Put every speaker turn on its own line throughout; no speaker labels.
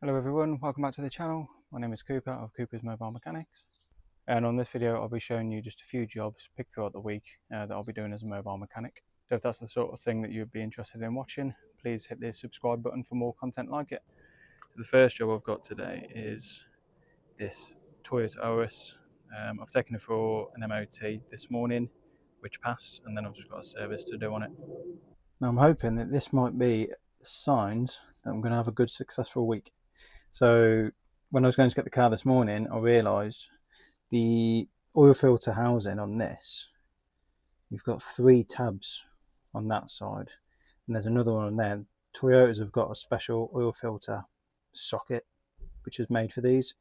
Hello everyone, welcome back to the channel. My name is Cooper of Cooper's Mobile Mechanics, and on this video I'll be showing you just a few jobs picked throughout the week that I'll be doing as a mobile mechanic. So if that's the sort of thing that you'd be interested in watching, please hit the subscribe button for more content like it. So the first job I've got today is this Toyota Auris. I've taken it for an MOT this morning, which passed, and then I've just got a service to do on it. Now I'm hoping that this might be signs that I'm going to have a good successful week. So when I was going to get the car this morning, I realised the oil filter housing on this, you've got 3 tabs on that side, and there's another one on there. Toyotas have got a special oil filter socket which is made for these.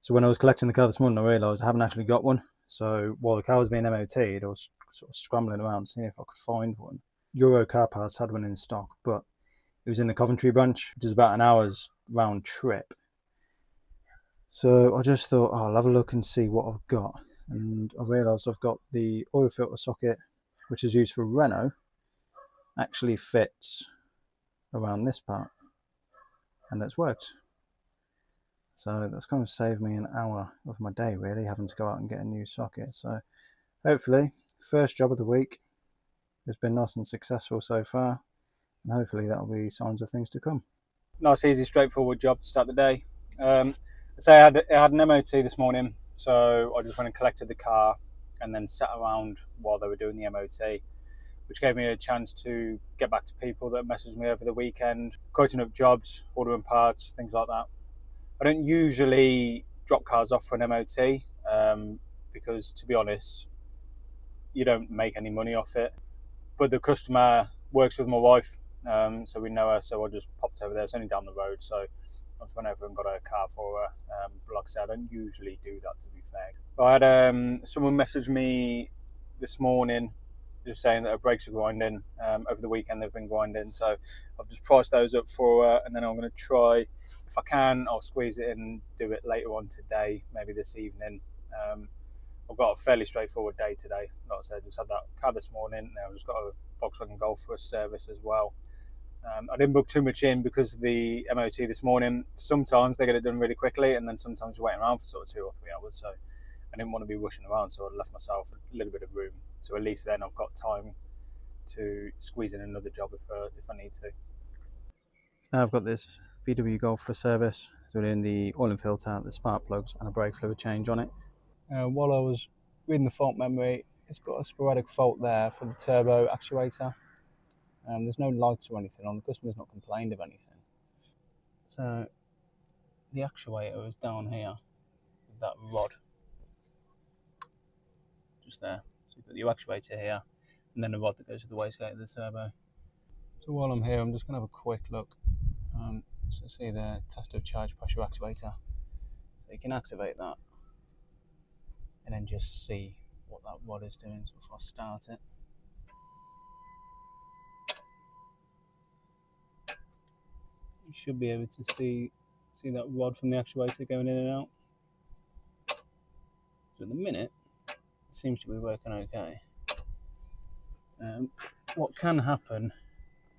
So when I was collecting the car this morning, I realised I haven't actually got one. So while the car was being MOT'd, I was sort of scrambling around seeing if I could find one. Euro Car Parts had one in stock, but it was in the Coventry branch, which is about an hour's round trip. So I just thought, oh, I'll have a look and see what I've got. And I realised I've got the oil filter socket, which is used for Renault, actually fits around this part. And that's worked. So that's kind of saved me an hour of my day, really, having to go out and get a new socket. So hopefully, first job of the week has been nice and successful so far. And hopefully that'll be signs of things to come. Nice, easy, straightforward job to start the day. I had an MOT this morning, so I just went and collected the car and then sat around while they were doing the MOT, which gave me a chance to get back to people that messaged me over the weekend, quoting up jobs, ordering parts, things like that. I don't usually drop cars off for an MOT because, to be honest, you don't make any money off it. But the customer works with my wife, so we know her, so I just popped over there. It's only down the road, so I just went over and got a car for her. But like I said, I don't usually do that, to be fair. I had someone message me this morning just saying that her brakes are grinding. Over the weekend they've been grinding, so I've just priced those up for her, and then I'm going to try, if I can, I'll squeeze it in and do it later on today, maybe this evening. I've got a fairly straightforward day today. Like I said, just had that car this morning. Now I've just got a Volkswagen Golf for a service as well. I didn't book too much in because of the MOT this morning. Sometimes they get it done really quickly, and then sometimes you're waiting around for sort of 2 or 3 hours. So I didn't want to be rushing around, so I left myself a little bit of room. So at least then I've got time to squeeze in another job if I need to. So now I've got this VW Golf for service. So we're doing the oil and filter, the spark plugs, and a brake fluid change on it. While I was reading the fault memory, it's got a sporadic fault there for the turbo actuator. There's no lights or anything on. The customer's not complained of anything. So the actuator is down here with that rod. Just there. So you've got your actuator here, and then the rod that goes to the wastegate of the turbo. So while I'm here, I'm just going to have a quick look. So see the tester charge pressure actuator. So you can activate that and then just see what that rod is doing. So if I start it, you should be able to see that rod from the actuator going in and out. So at the minute, it seems to be working okay. What can happen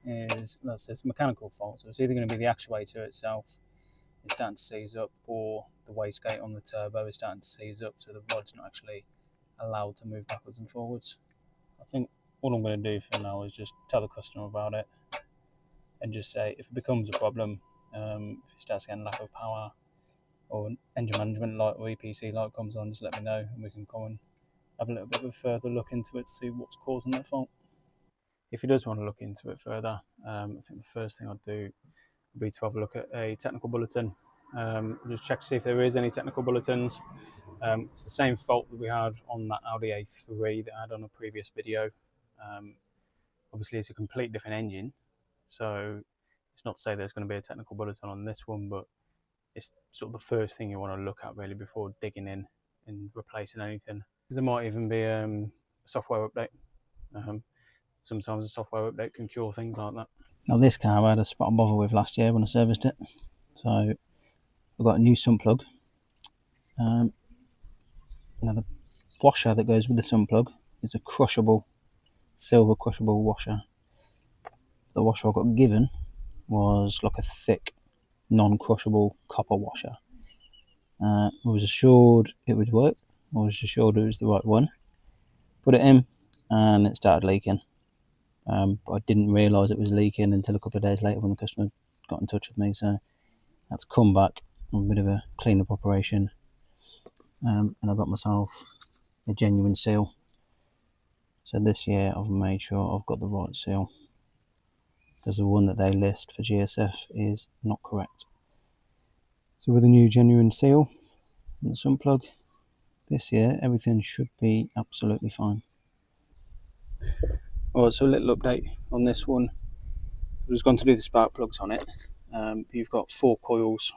is, let's say it's a mechanical fault, so it's either going to be the actuator itself is starting to seize up, or the wastegate on the turbo is starting to seize up, so the rod's not actually allowed to move backwards and forwards. I think all I'm going to do for now is just tell the customer about it and just say if it becomes a problem, if it starts getting lack of power or an engine management light or EPC light comes on, just let me know and we can come and have a little bit of a further look into it to see what's causing that fault. If he does want to look into it further, I think the first thing I'd do would be to have a look at a technical bulletin. Just check to see if there is any technical bulletins. It's the same fault that we had on that Audi A3 that I had on a previous video. Obviously it's a complete different engine, so it's not to say there's going to be a technical bulletin on this one, but it's sort of the first thing you want to look at really before digging in and replacing anything. Because there might even be a software update. Sometimes a software update can cure things like that. Now this car I had a spot and bother with last year when I serviced it. So I've got a new sump plug. Now the washer that goes with the sump plug is a crushable, silver crushable washer. The washer I got given was like a thick
non-crushable copper washer. I was assured it would work. I was assured it was the right one. Put it in and it started leaking. But I didn't realise it was leaking until a couple of days later when the customer got in touch with me. So I had to come back on a bit of a clean-up operation. And I got myself a genuine seal. So this year I've made sure I've got the right seal, because the one that they list for GSF is not correct. So with a new genuine seal and the sun plug, this year everything should be absolutely fine. Alright, so a little update on this one. I've just gone to do the spark plugs on it. You've got 4 coils.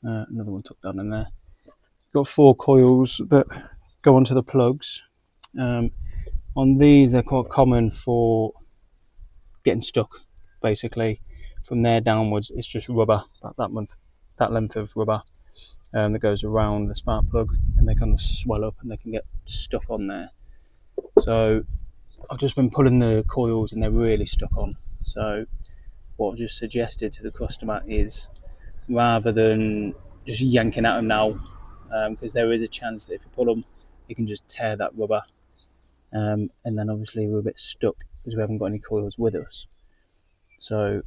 Another one tucked down in there. You've got 4 coils that go onto the plugs. On these, they're quite common for getting stuck. Basically, from there downwards, it's just rubber. About that length of rubber that goes around the spark plug, and they kind of swell up and they can get stuck on there. So I've just been pulling the coils and they're really stuck on. So what I've just suggested to the customer is, rather than just yanking at them now, because there is a chance that if you pull them, you can just tear that rubber, and then obviously we're a bit stuck because we haven't got any coils with us. So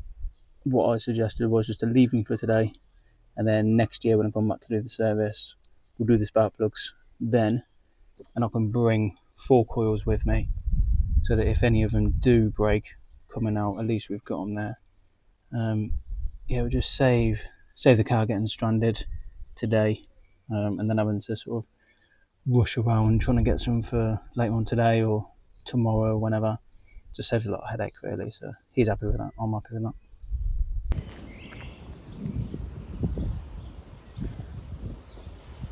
what I suggested was just to leave them for today, and then next year when I come back to do the service, we'll do the spark plugs then, and I can bring 4 coils with me, so that if any of them do break coming out, at least we've got them there. We'll just save the car getting stranded today, and then having to sort of rush around trying to get some for later on today or tomorrow, whenever. Just saves a lot of headache, really. So he's happy with that. I'm happy with that.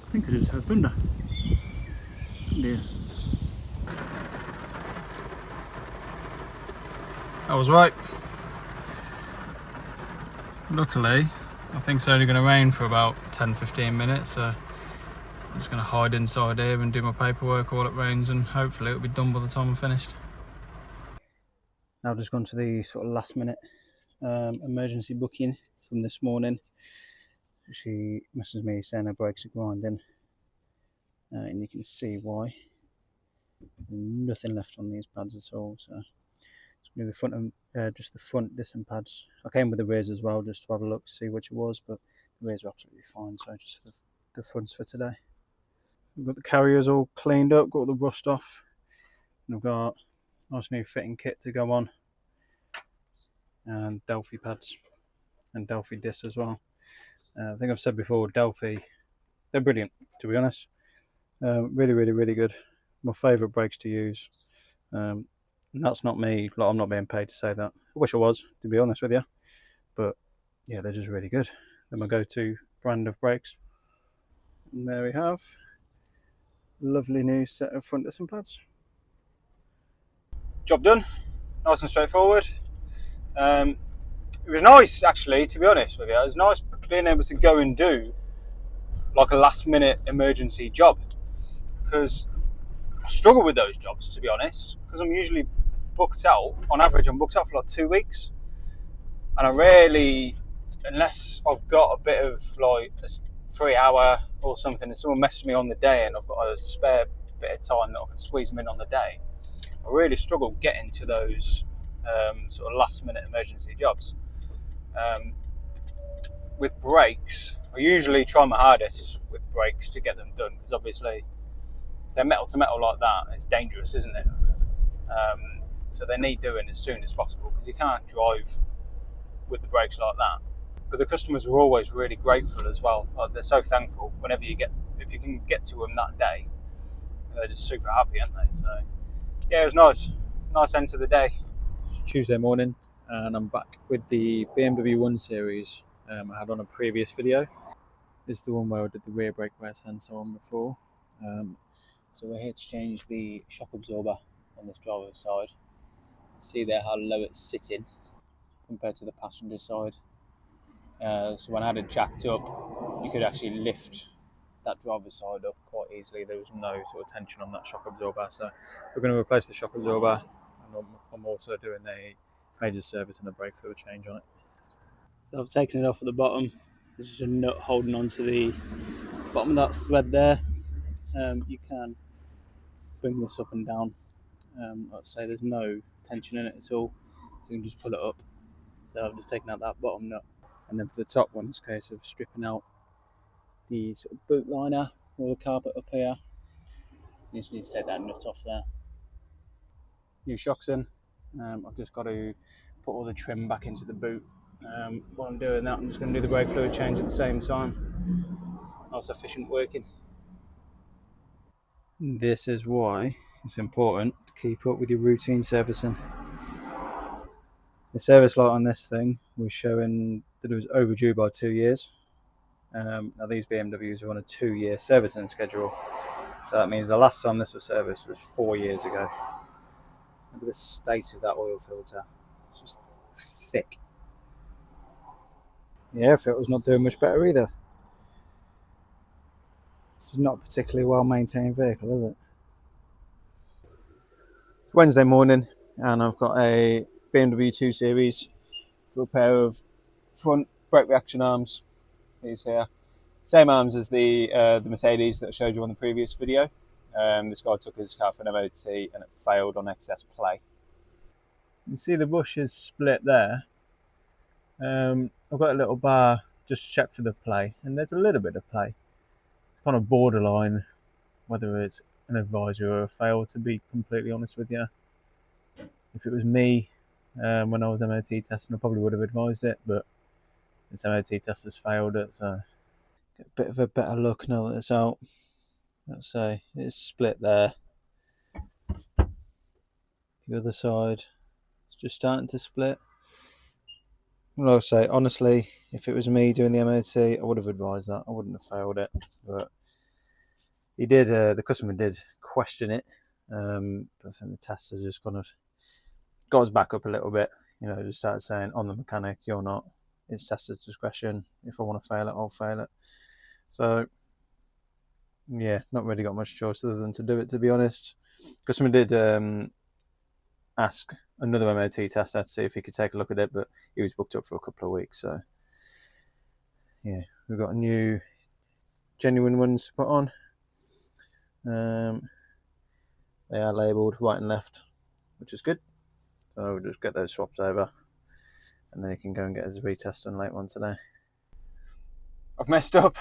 I think I just heard thunder. Yeah. I was right. Luckily, I think it's only going to rain for about 10-15 minutes, so I'm just going to hide inside here and do my paperwork while it rains, and hopefully it'll be done by the time I'm finished. Now I've just gone to the sort of last minute emergency booking from this morning. She messages me saying her brakes are grinding, and you can see why. There's nothing left on these pads at all, so it's going to be the front just the front disc pads. I came with the rears as well just to have a look, see which it was, but the rears are absolutely fine, so just the fronts for today. We've got the carriers all cleaned up, got all the rust off, and I've got a nice new fitting kit to go on, and Delphi pads and Delphi discs as well. I think I've said before, Delphi, they're brilliant, to be honest. Really, really, really good. My favourite brakes to use. And that's not me, like, I'm not being paid to say that. I wish I was, to be honest with you. But yeah, they're just really good. They're my go-to brand of brakes. And there we have a lovely new set of front disc pads. Job done. Nice and straightforward. It was nice, actually, to be honest with you. It was nice being able to go and do like a last minute emergency job, because I struggle with those jobs, to be honest, because I'm usually booked out. On average, I'm booked out for like 2 weeks, and I rarely, unless I've got a bit of like a 3 hour or something, and someone messes me on the day and I've got a spare bit of time that I can squeeze them in on the day, I really struggle getting to those sort of last minute emergency jobs. With brakes, I usually try my hardest with brakes to get them done, because obviously they're metal to metal like that, it's dangerous, isn't it? So they need doing as soon as possible, because you can't drive with the brakes like that. But the customers are always really grateful as well. Like, they're so thankful whenever if you can get to them that day, they're just super happy, aren't they? So yeah, it was nice end to the day. It's Tuesday morning, and I'm back with the BMW 1 Series I had on a previous video. This is the one where I did the rear brake wear sensor on before. So we're here to change the shock absorber on this driver's side. See there how low it's sitting compared to the passenger side. So when I had it jacked up, you could actually lift that driver's side up quite easily. There was no sort of tension on that shock absorber. So we're going to replace the shock absorber, and I'm also doing a major service and a brake fluid change on it. So I've taken it off at the bottom. There's just a nut holding on to the bottom of that thread there. You can bring this up and down. Let's say there's no tension in it at all, so you can just pull it up. So I've just taken out that bottom nut, and then for the top one, it's a case of stripping out the sort of boot liner or the carpet up here. You just need to take that nut off there. New shocks in. I've just got to put all the trim back into the boot. While I'm doing that, I'm just going to do the brake fluid change at the same time. Not efficient working. This is why it's important to keep up with your routine servicing. The service light on this thing was showing that it was overdue by 2 years. Now these BMWs are on a 2-year servicing schedule, so that means the last time this was serviced was 4 years ago. Look at the state of that oil filter. It's just thick. The air filter's not doing much better either. This is not a particularly well maintained vehicle, is it? It's Wednesday morning, and I've got a BMW 2 Series for a pair of front brake reaction arms. These here, same arms as the Mercedes that I showed you on the previous video. This guy took his car for an MOT and it failed on excess play. You see the bush is split there. I've got a little bar just checked for the play, and there's a little bit of play. It's kind of borderline whether it's an advisory or a fail, to be completely honest with you. If it was me when I was MOT testing, I probably would have advised it, but this MOT test has failed it, so get a bit of a better look now that it's out. Let's say it's split there. The other side, it's just starting to split. Well, I'll say, honestly, if it was me doing the MOT, I would have advised that. I wouldn't have failed it. But he did, the customer did question it. But I think the tester just kind of got us back up a little bit. You know, just started saying, on the mechanic, you're not. It's tester's discretion. If I want to fail it, I'll fail it. So, yeah, not really got much choice other than to do it, to be honest. Customer did ask another MOT tester to see if he could take a look at it, but he was booked up for a couple of weeks. So, yeah, we've got new genuine ones to put on. They are labelled right and left, which is good. So we'll just get those swapped over, and then he can go and get his retest done later on today. I've messed up.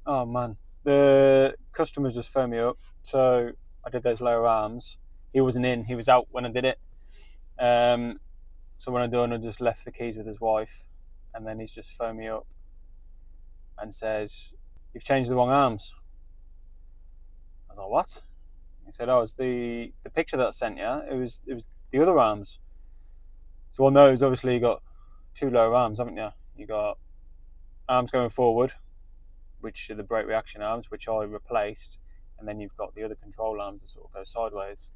Oh man, the customers just phoned me up. So I did those lower arms. He wasn't in, he was out when I did it. So when I done, I just left the keys with his wife, and then he's just phoned me up and says, "You've changed the wrong arms." I was like, "What?" He said, "Oh, it's the picture that I sent you. It was the other arms." So, well, no, it's obviously you got two lower arms, haven't you? You got arms going forward, which are the brake reaction arms, which I replaced, and then you've got the other control arms that sort of go sideways.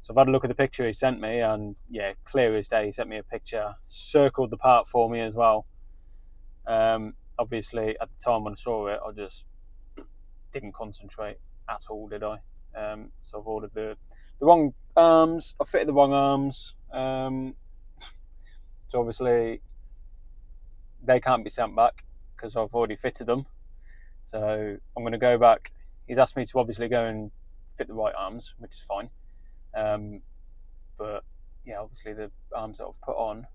So I've had a look at the picture he sent me, and yeah, clear as day. He sent me a picture, circled the part for me as well. Obviously, at the time when I saw it, I just didn't concentrate at all, did I? So I've ordered the wrong arms. I fitted the wrong arms. So obviously, they can't be sent back because I've already fitted them. So I'm going to go back. He's asked me to obviously go and fit the right arms, which is fine. But yeah, obviously the arms that I've put on,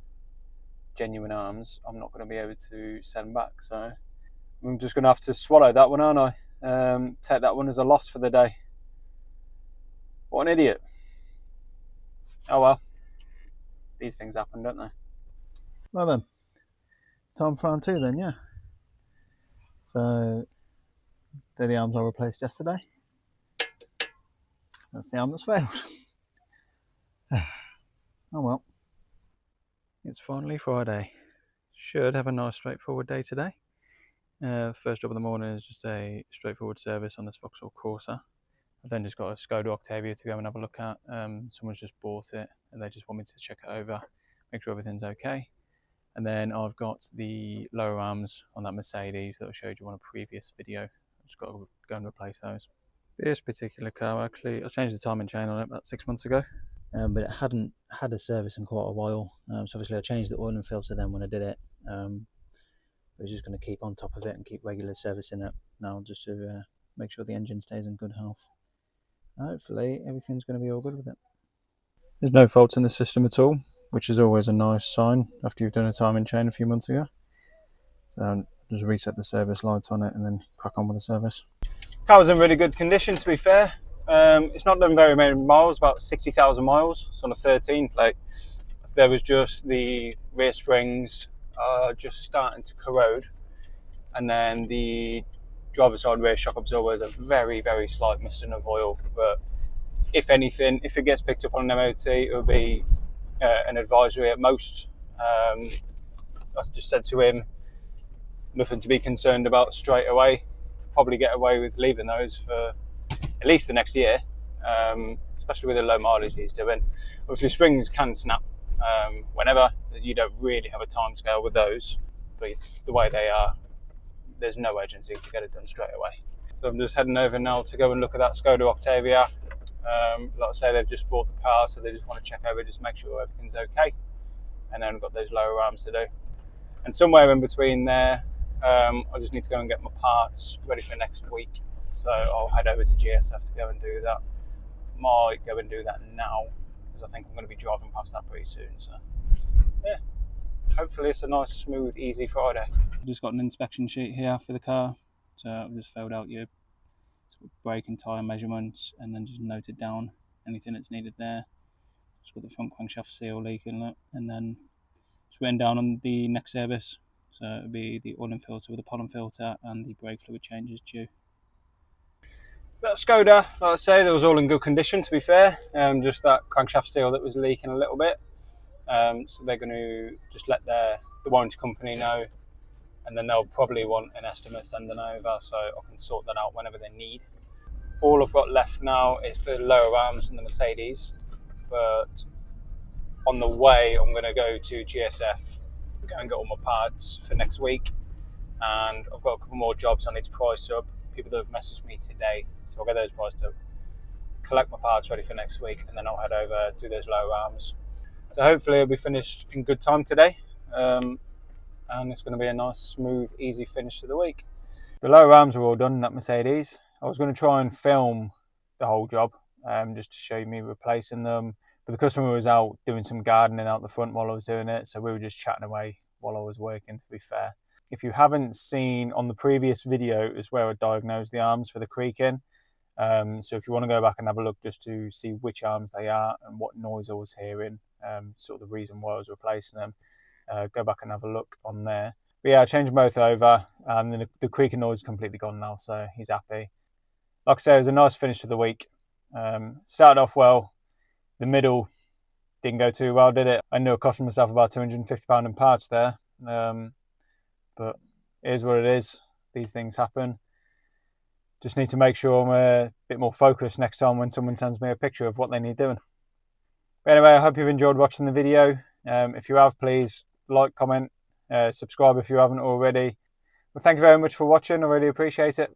genuine arms, I'm not going to be able to send back. So I'm just going to have to swallow that one, aren't I? Take that one as a loss for the day. What an idiot. Oh well. These things happen, don't they? Well then, time for round two then, yeah. So, they're the arms I replaced yesterday. That's the arm that's failed. Oh well. It's finally Friday. Should have a nice straightforward day today. First job of the morning is just a straightforward service on this Vauxhall Corsa. I've then just got a Skoda Octavia to go and have a look at. Someone's just bought it and they just want me to check it over, make sure everything's okay. And then I've got the lower arms on that Mercedes that I showed you on a previous video. I've just got to go and replace those. This particular car, actually, I changed the timing chain on it about 6 months ago. but it hadn't had a service in quite a while. So obviously I changed the oil and filter then when I did it. I was just going to keep on top of it and keep regular servicing it now, just to make sure the engine stays in good health. Hopefully everything's going to be all good with it. There's no faults in the system at all, which is always a nice sign after you've done a timing chain a few months ago. So just reset the service lights on it and then crack on with the service. Car was in really good condition, to be fair. It's not done very many miles, about 60,000 miles. It's on a 13 plate. There was just the rear springs just starting to corrode, and then the driver's side rear shock absorber is a very, very slight misting of oil. But if anything, if it gets picked up on an MOT, it will be an advisory at most. I just said to him, nothing to be concerned about straight away. Probably get away with leaving those for at least the next year, especially with the low mileage he's doing. Obviously springs can snap whenever. You don't really have a time scale with those, but the way they are, there's no urgency to get it done straight away. So I'm just heading over now to go and look at that Skoda Octavia. Like I say, they've just bought the car, so they just want to check over, just make sure everything's okay, and then we've got those lower arms to do. And somewhere in between there, I just need to go and get my parts ready for next week. So I'll head over to GSF to go and do that. Might go and do that now, because I think I'm going to be driving past that pretty soon. So yeah, hopefully it's a nice, smooth, easy Friday. I've just got an inspection sheet here for the car. So I've just filled out your brake and tyre measurements and then just noted down anything that's needed there. Just got the front crankshaft seal leaking, and then just written down on the next service. So it'll be the oil and filter with the pollen filter and the brake fluid changes due. That Skoda, like I say, that was all in good condition, to be fair. Just that crankshaft seal that was leaking a little bit. So they're going to just let the warranty company know, and then they'll probably want an estimate sending over, so I can sort that out whenever they need. All I've got left now is the lower arms and the Mercedes, but on the way I'm going to go to GSF, go and get all my parts for next week, and I've got a couple more jobs I need to price up. People that have messaged me today, so I'll get those priced up, collect my parts ready for next week, and then I'll head over, do those lower arms. So hopefully it'll be finished in good time today, and it's going to be a nice, smooth, easy finish to the week. The lower arms are all done in that Mercedes. I was going to try and film the whole job, just to show me replacing them, but the customer was out doing some gardening out the front while I was doing it, so we were just chatting away while I was working, to be fair. If you haven't seen, on the previous video is where I diagnosed the arms for the creaking. So if you want to go back and have a look just to see which arms they are and what noise I was hearing, sort of the reason why I was replacing them, go back and have a look on there. But yeah, I changed them both over, and the creaking noise is completely gone now, so he's happy. Like I say, it was a nice finish to the week. Started off well. The middle didn't go too well, did it? I knew it cost myself about £250 in parts there. But it is what it is. These things happen. Just need to make sure I'm a bit more focused next time when someone sends me a picture of what they need doing. But anyway, I hope you've enjoyed watching the video. If you have, please like, comment, subscribe if you haven't already. But thank you very much for watching. I really appreciate it.